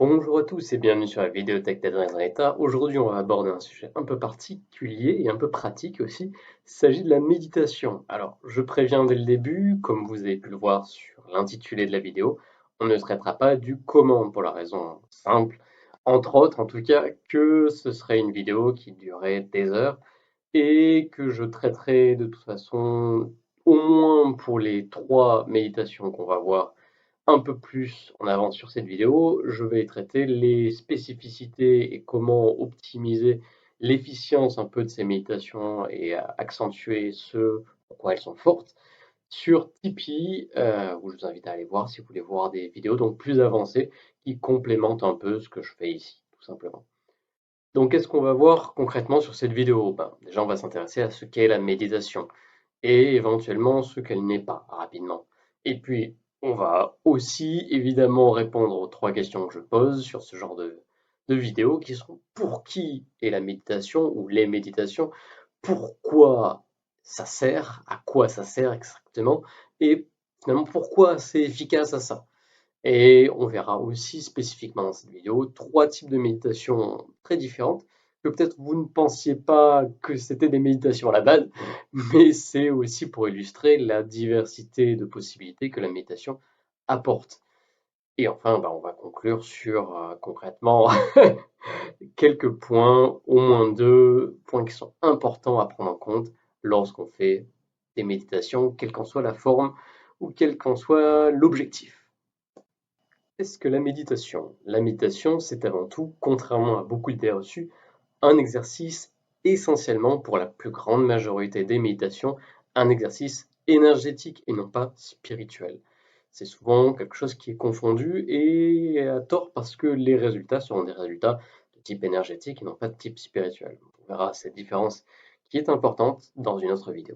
Bonjour à tous et bienvenue sur la vidéothèque d'Adrien Zanetta. Aujourd'hui, on va aborder un sujet un peu particulier et un peu pratique aussi. Il s'agit de la méditation. Alors, je préviens dès le début, comme vous avez pu le voir sur l'intitulé de la vidéo, on ne traitera pas du comment pour la raison simple, entre autres en tout cas, que ce serait une vidéo qui durerait des heures et que je traiterai de toute façon au moins pour les trois méditations qu'on va voir un peu plus en avance sur cette vidéo, je vais traiter les spécificités et comment optimiser l'efficience un peu de ces méditations et accentuer ce pourquoi elles sont fortes sur Tipeee, où je vous invite à aller voir si vous voulez voir des vidéos donc plus avancées qui complémentent un peu ce que je fais ici, tout simplement. Donc, qu'est-ce qu'on va voir concrètement sur cette vidéo? Ben, déjà, on va s'intéresser à ce qu'est la méditation et éventuellement ce qu'elle n'est pas rapidement. Et puis, on va aussi évidemment répondre aux trois questions que je pose sur ce genre de vidéos qui sont pour qui est la méditation ou les méditations, pourquoi ça sert, à quoi ça sert exactement, et finalement pourquoi c'est efficace à ça. Et on verra aussi spécifiquement dans cette vidéo trois types de méditations très différentes que peut-être vous ne pensiez pas que c'était des méditations à la base, mais c'est aussi pour illustrer la diversité de possibilités que la méditation apporte. Et enfin, bah, on va conclure sur concrètement quelques points, au moins deux points qui sont importants à prendre en compte lorsqu'on fait des méditations, quelle qu'en soit la forme ou quel qu'en soit l'objectif. Qu'est-ce que la méditation? La méditation, c'est avant tout, contrairement à beaucoup d'idées reçues, un exercice essentiellement pour la plus grande majorité des méditations, un exercice énergétique et non pas spirituel. C'est souvent quelque chose qui est confondu et à tort parce que les résultats seront des résultats de type énergétique et non pas de type spirituel. On verra cette différence qui est importante dans une autre vidéo.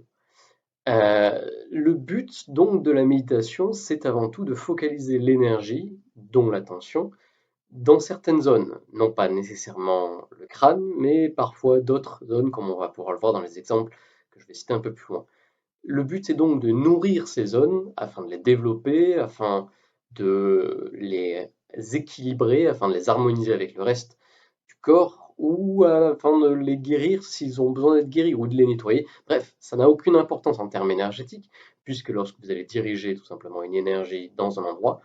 Le but donc de la méditation, c'est avant tout de focaliser l'énergie, dont l'attention, dans certaines zones, non pas nécessairement le crâne, mais parfois d'autres zones, comme on va pouvoir le voir dans les exemples que je vais citer un peu plus loin. Le but est donc de nourrir ces zones afin de les développer, afin de les équilibrer, afin de les harmoniser avec le reste du corps, ou afin de les guérir s'ils ont besoin d'être guéris, ou de les nettoyer. Bref, ça n'a aucune importance en termes énergétiques, puisque lorsque vous allez diriger tout simplement une énergie dans un endroit,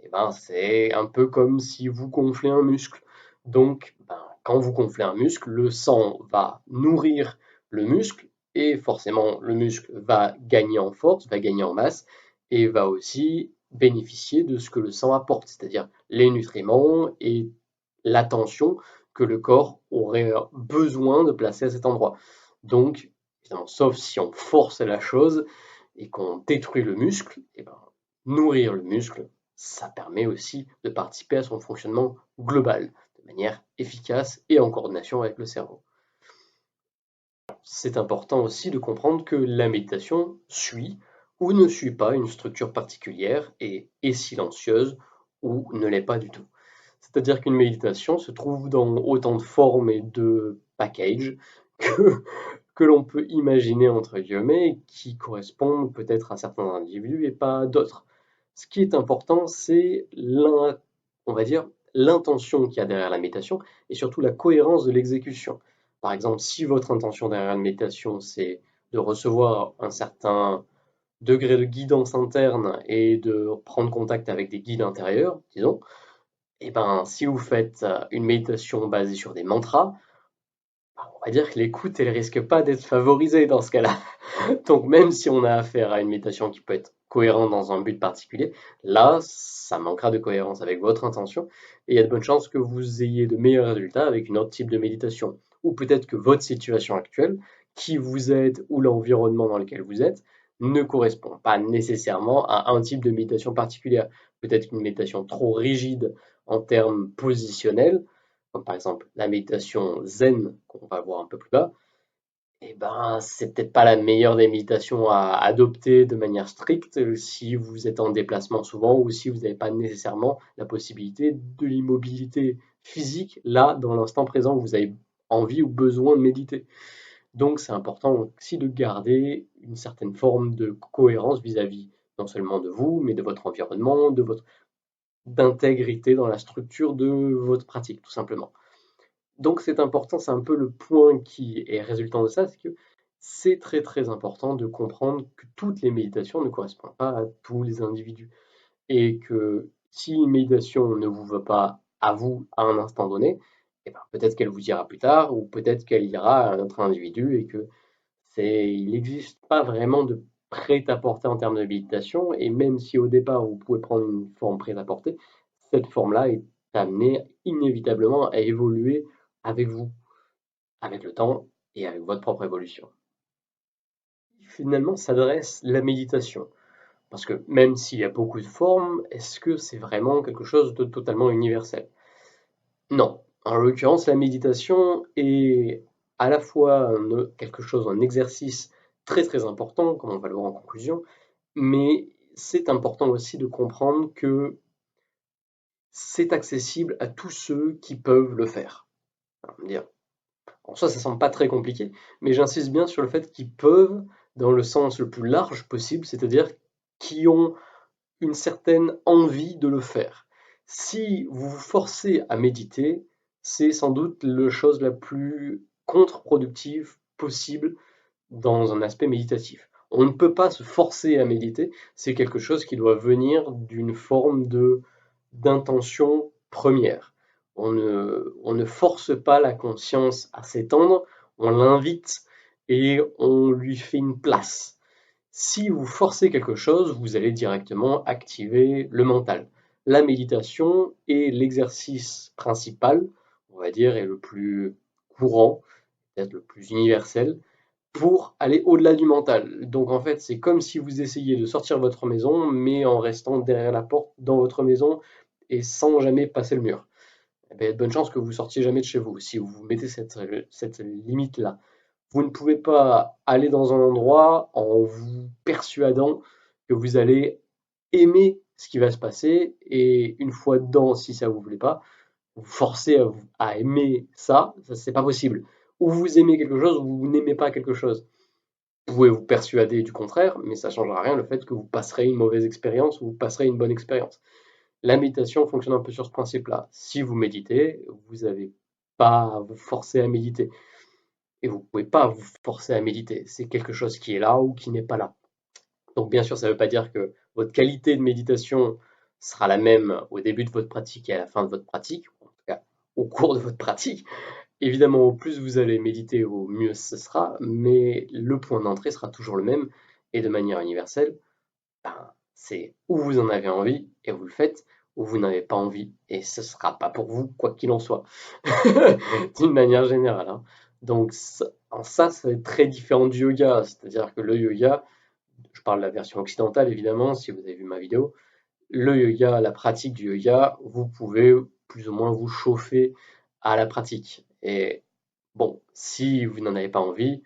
eh ben, c'est un peu comme si vous gonflez un muscle. Donc, ben, quand vous gonflez un muscle, le sang va nourrir le muscle et forcément le muscle va gagner en force, va gagner en masse et va aussi bénéficier de ce que le sang apporte, c'est-à-dire les nutriments et l'attention que le corps aurait besoin de placer à cet endroit. Donc, évidemment, sauf si on force la chose et qu'on détruit le muscle, et ben, nourrir le muscle, ça permet aussi de participer à son fonctionnement global de manière efficace et en coordination avec le cerveau. C'est important aussi de comprendre que la méditation suit ou ne suit pas une structure particulière et est silencieuse ou ne l'est pas du tout. C'est-à-dire qu'une méditation se trouve dans autant de formes et de packages que, que l'on peut imaginer entre guillemets qui correspondent peut-être à certains individus et pas à d'autres. Ce qui est important, c'est on va dire l'intention qu'il y a derrière la méditation et surtout la cohérence de l'exécution. Par exemple, si votre intention derrière une méditation, c'est de recevoir un certain degré de guidance interne et de prendre contact avec des guides intérieurs, disons, et ben si vous faites une méditation basée sur des mantras, on va dire que l'écoute, elle risque pas d'être favorisée dans ce cas-là. Donc même si on a affaire à une méditation qui peut être cohérente dans un but particulier, là, ça manquera de cohérence avec votre intention et il y a de bonnes chances que vous ayez de meilleurs résultats avec une autre type de méditation. Ou peut-être que votre situation actuelle, qui vous êtes ou l'environnement dans lequel vous êtes, ne correspond pas nécessairement à un type de méditation particulière. Peut-être qu'une méditation trop rigide en termes positionnels, comme par exemple la méditation zen qu'on va voir un peu plus bas, eh ben, c'est peut-être pas la meilleure des méditations à adopter de manière stricte si vous êtes en déplacement souvent ou si vous n'avez pas nécessairement la possibilité de l'immobilité physique là, dans l'instant présent, où vous avez envie ou besoin de méditer. Donc, c'est important aussi de garder une certaine forme de cohérence vis-à-vis non seulement de vous, mais de votre environnement, de votre d'intégrité dans la structure de votre pratique, tout simplement. Donc c'est important, c'est un peu le point qui est résultant de ça, c'est que c'est très très important de comprendre que toutes les méditations ne correspondent pas à tous les individus et que si une méditation ne vous va pas à vous à un instant donné, eh ben, peut-être qu'elle vous ira plus tard ou peut-être qu'elle ira à un autre individu et que il n'existe pas vraiment de prêt-à-porter en termes de méditation et même si au départ vous pouvez prendre une forme prêt-à-porter, cette forme-là est amenée inévitablement à évoluer avec vous, avec le temps et avec votre propre évolution. Finalement s'adresse la méditation. Parce que même s'il y a beaucoup de formes, est-ce que c'est vraiment quelque chose de totalement universel? Non. En l'occurrence, la méditation est à la fois quelque chose, un exercice très très important, comme on va le voir en conclusion, mais c'est important aussi de comprendre que c'est accessible à tous ceux qui peuvent le faire. On va dire, en soi, ça semble pas très compliqué, mais j'insiste bien sur le fait qu'ils peuvent, dans le sens le plus large possible, c'est-à-dire qui ont une certaine envie de le faire. Si vous vous forcez à méditer, c'est sans doute la chose la plus contre-productive possible dans un aspect méditatif. On ne peut pas se forcer à méditer, c'est quelque chose qui doit venir d'une forme de d'intention première. On ne force pas la conscience à s'étendre, on l'invite et on lui fait une place. Si vous forcez quelque chose, vous allez directement activer le mental. La méditation est l'exercice principal, on va dire, et le plus courant, peut-être le plus universel, pour aller au-delà du mental. Donc en fait, c'est comme si vous essayiez de sortir de votre maison, mais en restant derrière la porte dans votre maison et sans jamais passer le mur. Eh bien, il y a de bonnes chances que vous sortiez jamais de chez vous, si vous mettez cette limite-là. Vous ne pouvez pas aller dans un endroit en vous persuadant que vous allez aimer ce qui va se passer et une fois dedans, si ça vous plaît pas, vous forcer à aimer ça, c'est pas possible. Ou vous aimez quelque chose ou vous n'aimez pas quelque chose. Vous pouvez vous persuader du contraire, mais ça ne changera rien le fait que vous passerez une mauvaise expérience ou vous passerez une bonne expérience. La méditation fonctionne un peu sur ce principe-là. Si vous méditez, vous n'avez pas à vous forcer à méditer. Et vous ne pouvez pas vous forcer à méditer. C'est quelque chose qui est là ou qui n'est pas là. Donc bien sûr, ça ne veut pas dire que votre qualité de méditation sera la même au début de votre pratique et à la fin de votre pratique, ou en tout cas au cours de votre pratique. Évidemment, au plus vous allez méditer, au mieux ce sera, mais le point d'entrée sera toujours le même et de manière universelle, ben, c'est où vous en avez envie et vous le faites, ou vous n'avez pas envie et ce ne sera pas pour vous, quoi qu'il en soit, d'une manière générale. Hein. Donc en ça, c'est très différent du yoga, c'est-à-dire que le yoga, je parle de la version occidentale évidemment, si vous avez vu ma vidéo, le yoga, la pratique du yoga, vous pouvez plus ou moins vous chauffer à la pratique. Et bon, si vous n'en avez pas envie,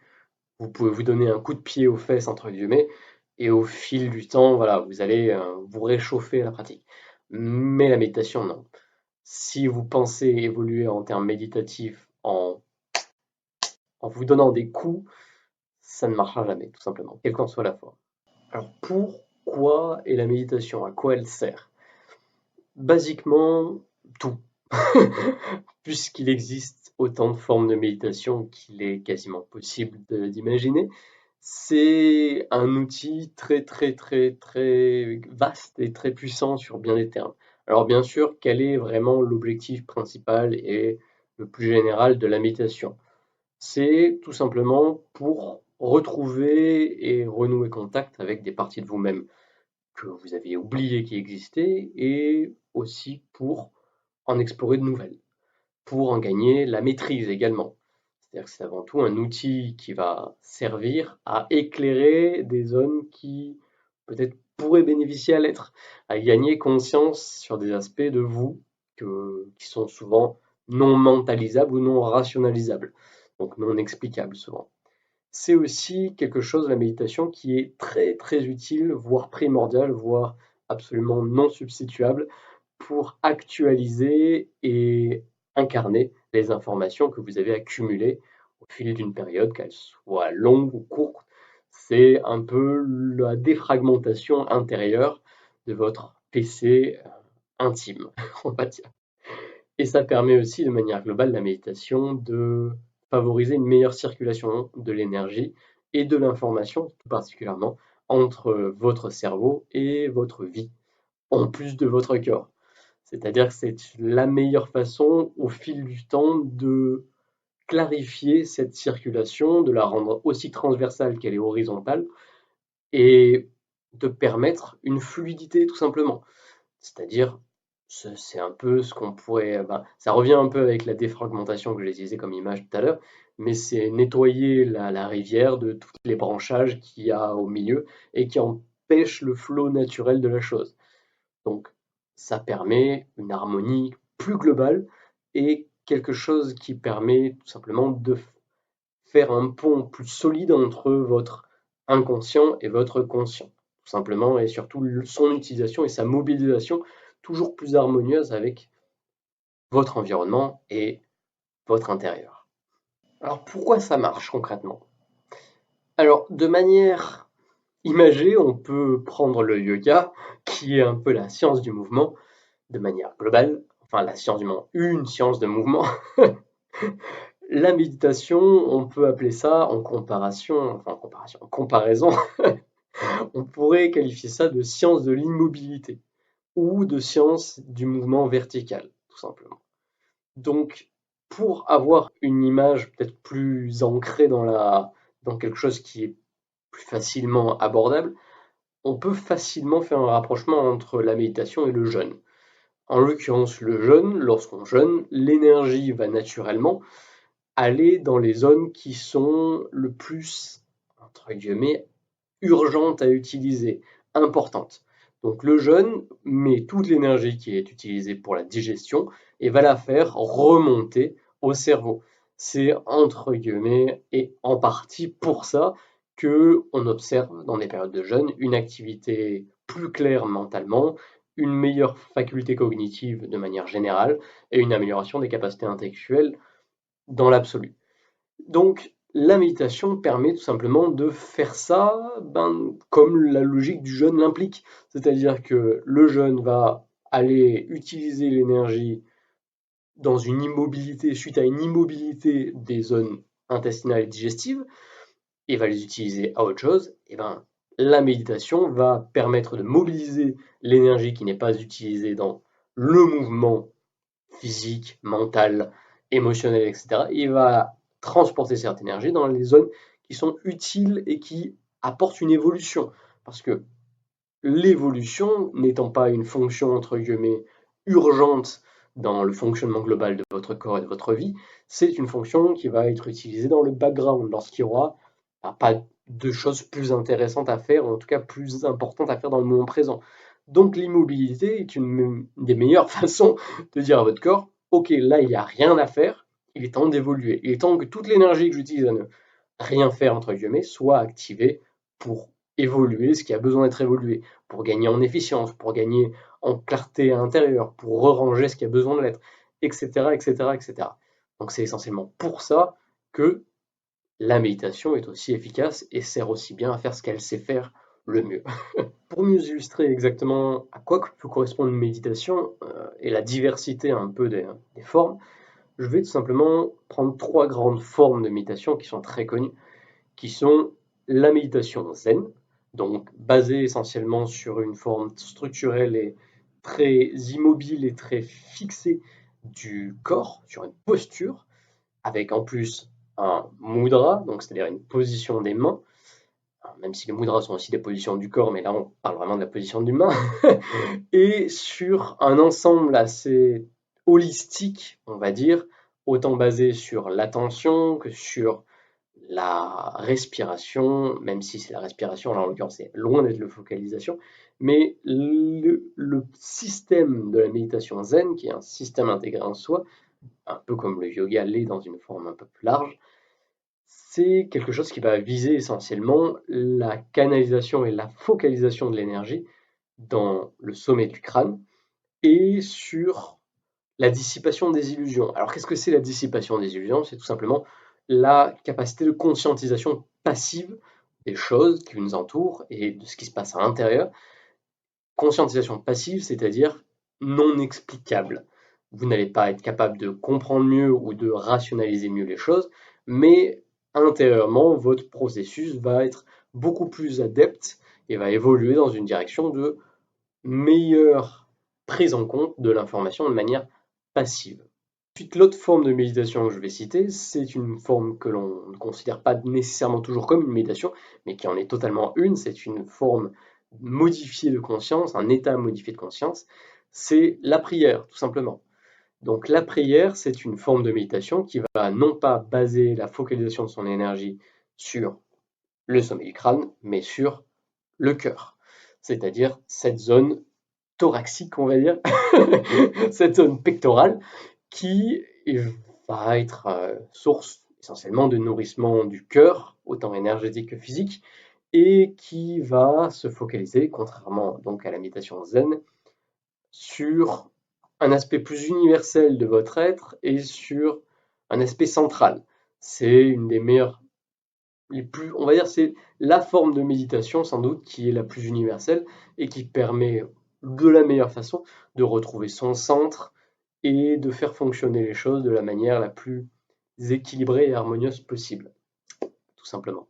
vous pouvez vous donner un coup de pied aux fesses, entre guillemets, et au fil du temps, voilà, vous allez vous réchauffer à la pratique. Mais la méditation, non. Si vous pensez évoluer en termes méditatifs en vous donnant des coups, ça ne marchera jamais, tout simplement, quelle qu'en soit la forme. Alors, pourquoi est la méditation? À quoi elle sert? Basiquement, tout. Puisqu'il existe autant de formes de méditation qu'il est quasiment possible d'imaginer, c'est un outil très très très très vaste et très puissant sur bien des termes. Alors bien sûr, quel est vraiment l'objectif principal et le plus général de la méditation? C'est tout simplement pour retrouver et renouer contact avec des parties de vous-même que vous aviez oubliées qui existaient et aussi pour en explorer de nouvelles, pour en gagner la maîtrise également. C'est-à-dire que c'est avant tout un outil qui va servir à éclairer des zones qui peut-être pourraient bénéficier à l'être, à gagner conscience sur des aspects de vous qui sont souvent non mentalisables ou non rationalisables, donc non explicables souvent. C'est aussi quelque chose, la méditation, qui est très très utile, voire primordial, voire absolument non substituable pour actualiser et incarner les informations que vous avez accumulées au fil d'une période, qu'elle soit longue ou courte. C'est un peu la défragmentation intérieure de votre PC intime, on va dire. Et ça permet aussi, de manière globale, la méditation, de favoriser une meilleure circulation de l'énergie et de l'information, tout particulièrement, entre votre cerveau et votre vie, en plus de votre corps. C'est-à-dire que c'est la meilleure façon, au fil du temps, de clarifier cette circulation, de la rendre aussi transversale qu'elle est horizontale, et de permettre une fluidité, tout simplement. C'est-à-dire, c'est un peu ce qu'on pourrait, ça revient un peu avec la défragmentation que j'ai utilisée comme image tout à l'heure, mais c'est nettoyer la rivière de tous les branchages qu'il y a au milieu et qui empêchent le flot naturel de la chose. Donc, ça permet une harmonie plus globale et quelque chose qui permet tout simplement de faire un pont plus solide entre votre inconscient et votre conscient, tout simplement, et surtout son utilisation et sa mobilisation toujours plus harmonieuse avec votre environnement et votre intérieur. Alors pourquoi ça marche concrètement? Alors de manière imagée, on peut prendre le yoga, qui est un peu la science du mouvement, de manière globale, enfin la science du mouvement, une science de mouvement. La méditation, on peut appeler ça en comparaison, on pourrait qualifier ça de science de l'immobilité ou de science du mouvement vertical, tout simplement. Donc, pour avoir une image peut-être plus ancrée dans quelque chose qui est plus facilement abordable, on peut facilement faire un rapprochement entre la méditation et le jeûne. En l'occurrence, le jeûne, lorsqu'on jeûne, l'énergie va naturellement aller dans les zones qui sont le plus, entre guillemets, urgentes à utiliser, importantes. Donc le jeûne met toute l'énergie qui est utilisée pour la digestion et va la faire remonter au cerveau. C'est entre guillemets et en partie pour ça que on observe dans des périodes de jeûne une activité plus claire mentalement, une meilleure faculté cognitive de manière générale et une amélioration des capacités intellectuelles dans l'absolu. Donc, la méditation permet tout simplement de faire ça comme la logique du jeûne l'implique. C'est-à-dire que le jeûne va aller utiliser l'énergie dans une immobilité, suite à une immobilité des zones intestinales et digestives, et va les utiliser à autre chose. Et la méditation va permettre de mobiliser l'énergie qui n'est pas utilisée dans le mouvement physique, mental, émotionnel, etc. Il va transporter cette énergie dans les zones qui sont utiles et qui apportent une évolution. Parce que l'évolution, n'étant pas une fonction, entre guillemets, urgente dans le fonctionnement global de votre corps et de votre vie, c'est une fonction qui va être utilisée dans le background, lorsqu'il y aura pas de choses plus intéressantes à faire, ou en tout cas plus importantes à faire dans le moment présent. Donc l'immobilité est une des meilleures façons de dire à votre corps, ok, là il n'y a rien à faire, il est temps d'évoluer. Il est temps que toute l'énergie que j'utilise à ne rien faire, entre guillemets, soit activée pour évoluer ce qui a besoin d'être évolué, pour gagner en efficience, pour gagner en clarté intérieure, pour ranger ce qui a besoin de l'être, etc., etc., etc. Donc c'est essentiellement pour ça que la méditation est aussi efficace et sert aussi bien à faire ce qu'elle sait faire le mieux. Pour mieux illustrer exactement à quoi peut correspondre une méditation et la diversité un peu des formes, je vais tout simplement prendre trois grandes formes de méditation qui sont très connues, qui sont la méditation zen, donc basée essentiellement sur une forme structurelle et très immobile et très fixée du corps, sur une posture, avec en plus un mudra, donc c'est-à-dire une position des mains, même si les mudras sont aussi des positions du corps, mais là on parle vraiment de la position du main, et sur un ensemble assez holistique, on va dire, autant basé sur l'attention que sur la respiration, même si c'est la respiration, là en l'occurrence c'est loin d'être la focalisation, mais le système de la méditation zen, qui est un système intégré en soi, un peu comme le yoga l'est dans une forme un peu plus large, c'est quelque chose qui va viser essentiellement la canalisation et la focalisation de l'énergie dans le sommet du crâne et sur la dissipation des illusions. Alors qu'est-ce que c'est la dissipation des illusions? C'est tout simplement la capacité de conscientisation passive des choses qui nous entourent et de ce qui se passe à l'intérieur. Conscientisation passive, c'est-à-dire non explicable. Vous n'allez pas être capable de comprendre mieux ou de rationaliser mieux les choses, mais intérieurement, votre processus va être beaucoup plus adepte et va évoluer dans une direction de meilleure prise en compte de l'information de manière passive. Ensuite, l'autre forme de méditation que je vais citer, c'est une forme que l'on ne considère pas nécessairement toujours comme une méditation, mais qui en est totalement une. C'est une forme modifiée de conscience, un état modifié de conscience. C'est la prière, tout simplement. Donc la prière, c'est une forme de méditation qui va non pas baser la focalisation de son énergie sur le sommet du crâne, mais sur le cœur. C'est-à-dire cette zone thoracique, on va dire, cette zone pectorale qui va être source essentiellement de nourrissement du cœur, autant énergétique que physique, et qui va se focaliser, contrairement donc à la méditation zen, sur un aspect plus universel de votre être et sur un aspect central. C'est une des meilleures, les plus, on va dire, c'est la forme de méditation sans doute qui est la plus universelle et qui permet de la meilleure façon de retrouver son centre et de faire fonctionner les choses de la manière la plus équilibrée et harmonieuse possible, tout simplement.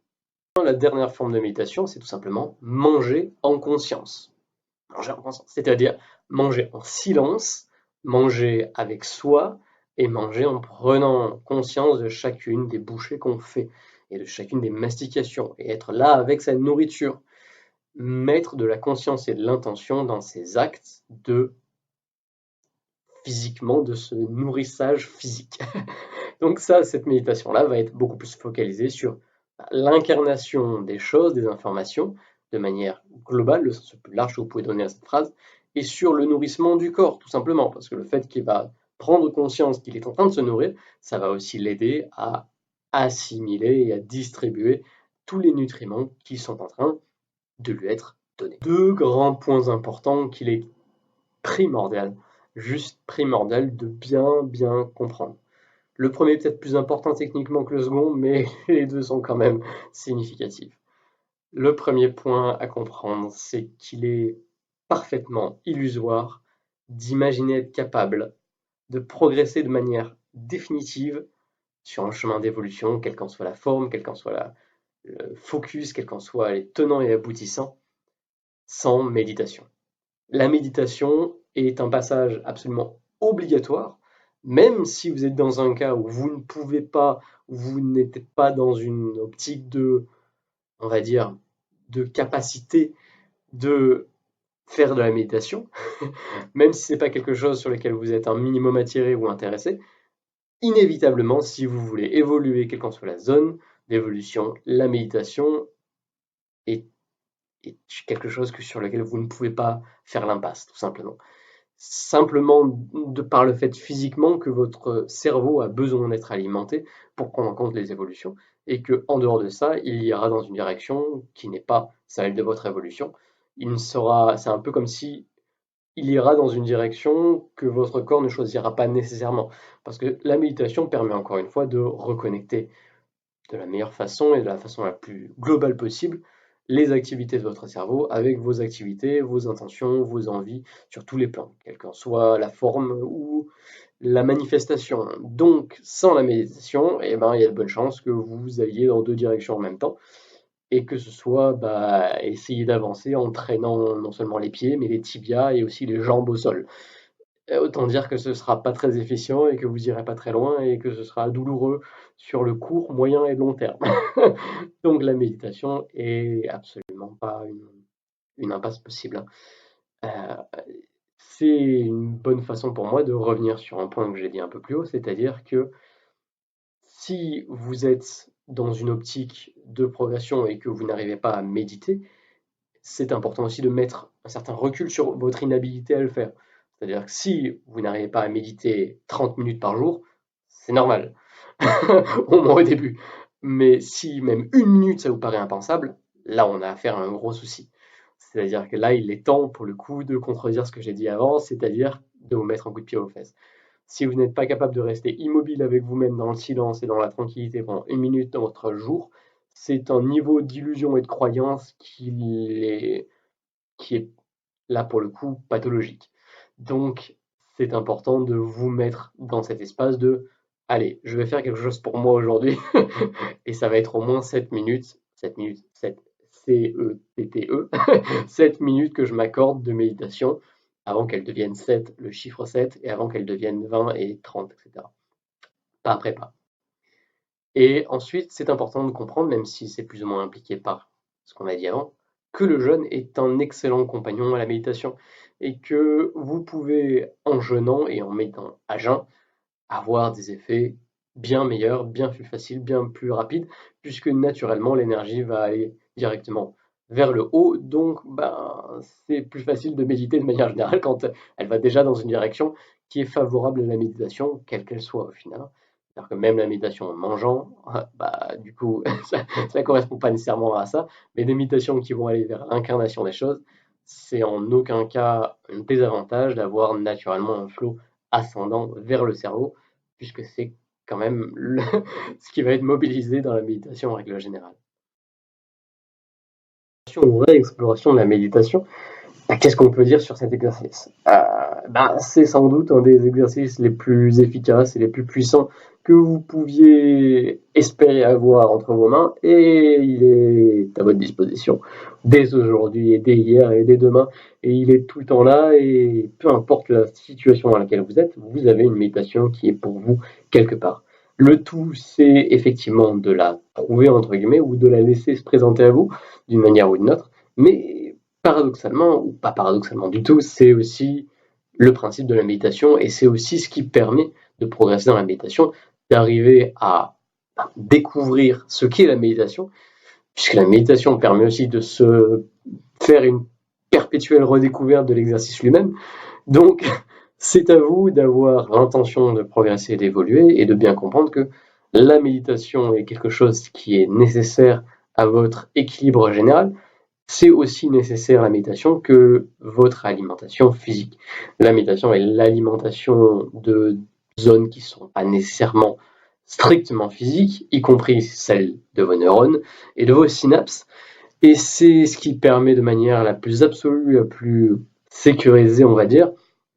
La dernière forme de méditation, c'est tout simplement manger en conscience. Manger en conscience, c'est-à-dire manger en silence, manger avec soi et manger en prenant conscience de chacune des bouchées qu'on fait et de chacune des mastications et être là avec sa nourriture. Mettre de la conscience et de l'intention dans ses actes de physiquement, de ce nourrissage physique. Donc ça, cette méditation-là va être beaucoup plus focalisée sur l'incarnation des choses, des informations, de manière globale, le sens le plus large que vous pouvez donner à cette phrase, et sur le nourrissement du corps, tout simplement, parce que le fait qu'il va prendre conscience qu'il est en train de se nourrir, ça va aussi l'aider à assimiler et à distribuer tous les nutriments qui sont en train de lui être donnés. Deux grands points importants qu'il est primordial, juste primordial de bien comprendre. Le premier est peut-être plus important techniquement que le second, mais les deux sont quand même significatifs. Le premier point à comprendre, c'est qu'il est parfaitement illusoire d'imaginer être capable de progresser de manière définitive sur un chemin d'évolution, quelle qu'en soit la forme, quel qu'en soit le focus, quels qu'en soient les tenants et aboutissants, sans méditation. La méditation est un passage absolument obligatoire, même si vous êtes dans un cas où vous ne pouvez pas, où vous n'êtes pas dans une optique de, on va dire, de capacité de faire de la méditation, même si ce n'est pas quelque chose sur lequel vous êtes un minimum attiré ou intéressé, inévitablement, si vous voulez évoluer, quelle qu'en soit la zone d'évolution, la méditation est, est quelque chose sur lequel vous ne pouvez pas faire l'impasse, tout simplement. Simplement de par le fait physiquement que votre cerveau a besoin d'être alimenté pour prendre en compte les évolutions et que en dehors de ça, il ira dans une direction qui n'est pas celle de votre évolution. Il ne sera, c'est un peu comme si il ira dans une direction que votre corps ne choisira pas nécessairement. Parce que la méditation permet encore une fois de reconnecter de la meilleure façon et de la façon la plus globale possible les activités de votre cerveau avec vos activités, vos intentions, vos envies sur tous les plans, quelle qu'en soit la forme ou la manifestation. Donc, sans la méditation, eh ben, il y a de bonnes chances que vous alliez dans deux directions en même temps et que ce soit essayer d'avancer en traînant non seulement les pieds, mais les tibias et aussi les jambes au sol. Autant dire que ce sera pas très efficient et que vous irez pas très loin et que ce sera douloureux sur le court, moyen et long terme. Donc la méditation est absolument pas une impasse possible, hein. C'est une bonne façon pour moi de revenir sur un point que j'ai dit un peu plus haut, c'est-à-dire que si vous êtes dans une optique de progression et que vous n'arrivez pas à méditer, c'est important aussi de mettre un certain recul sur votre inhabilité à le faire. C'est-à-dire que si vous n'arrivez pas à méditer 30 minutes par jour, c'est normal, au moins au début. Mais si même une minute ça vous paraît impensable, là on a affaire à un gros souci. C'est-à-dire que là il est temps pour le coup de contredire ce que j'ai dit avant, c'est-à-dire de vous mettre un coup de pied aux fesses. Si vous n'êtes pas capable de rester immobile avec vous-même dans le silence et dans la tranquillité pendant une minute dans votre jour, c'est un niveau d'illusion et de croyance qui est là pour le coup pathologique. Donc, c'est important de vous mettre dans cet espace de allez, je vais faire quelque chose pour moi aujourd'hui et ça va être au moins 7 minutes, 7 C-E-T-T-E, 7 minutes que je m'accorde de méditation avant qu'elle devienne 7, le chiffre 7, et avant qu'elle devienne 20 et 30, etc. Pas après pas. Et ensuite, c'est important de comprendre, même si c'est plus ou moins impliqué par ce qu'on a dit avant, que le jeûne est un excellent compagnon à la méditation et que vous pouvez, en jeûnant et en méditant à jeun, avoir des effets bien meilleurs, bien plus faciles, bien plus rapides, puisque naturellement l'énergie va aller directement vers le haut, donc c'est plus facile de méditer de manière générale quand elle va déjà dans une direction qui est favorable à la méditation, quelle qu'elle soit au final. C'est-à-dire que même la méditation en mangeant, du coup, ça ne correspond pas nécessairement à ça, mais des méditations qui vont aller vers l'incarnation des choses, c'est en aucun cas un désavantage d'avoir naturellement un flow ascendant vers le cerveau, puisque c'est quand même ce qui va être mobilisé dans la méditation en règle générale. Une vraie exploration de la méditation, qu'est-ce qu'on peut dire sur cet exercice? C'est sans doute un des exercices les plus efficaces et les plus puissants que vous pouviez espérer avoir entre vos mains, et il est à votre disposition dès aujourd'hui et dès hier et dès demain, et il est tout le temps là, et peu importe la situation dans laquelle vous êtes, vous avez une méditation qui est pour vous quelque part. Le tout, c'est effectivement de la trouver entre guillemets ou de la laisser se présenter à vous d'une manière ou d'une autre, mais paradoxalement, ou pas paradoxalement du tout, c'est aussi le principe de la méditation, et c'est aussi ce qui permet de progresser dans la méditation, d'arriver à découvrir ce qu'est la méditation, puisque la méditation permet aussi de se faire une perpétuelle redécouverte de l'exercice lui-même. Donc, c'est à vous d'avoir l'intention de progresser et d'évoluer et de bien comprendre que la méditation est quelque chose qui est nécessaire à votre équilibre général. C'est aussi nécessaire la méditation que votre alimentation physique. La méditation est l'alimentation de zones qui ne sont pas nécessairement strictement physiques, y compris celles de vos neurones et de vos synapses. Et c'est ce qui permet de manière la plus absolue, la plus sécurisée, on va dire,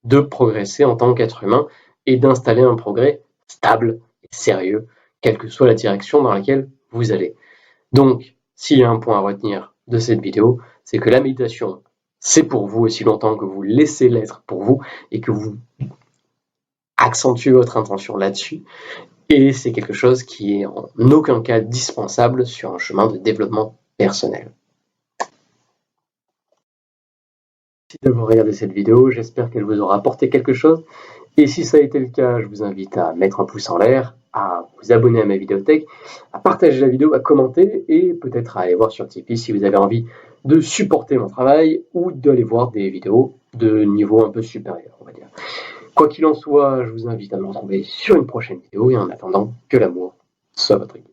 de progresser en tant qu'être humain et d'installer un progrès stable et sérieux, quelle que soit la direction dans laquelle vous allez. Donc, s'il y a un point à retenir de cette vidéo, c'est que la méditation, c'est pour vous aussi longtemps que vous laissez l'être pour vous et que vous accentuez votre intention là-dessus. Et c'est quelque chose qui est en aucun cas dispensable sur un chemin de développement personnel. Merci d'avoir regardé cette vidéo, j'espère qu'elle vous aura apporté quelque chose. Et si ça a été le cas, je vous invite à mettre un pouce en l'air, à vous abonner à ma vidéothèque, à partager la vidéo, à commenter et peut-être à aller voir sur Tipeee si vous avez envie de supporter mon travail ou d'aller voir des vidéos de niveau un peu supérieur, on va dire. Quoi qu'il en soit, je vous invite à me retrouver sur une prochaine vidéo et en attendant, que l'amour soit votre guide.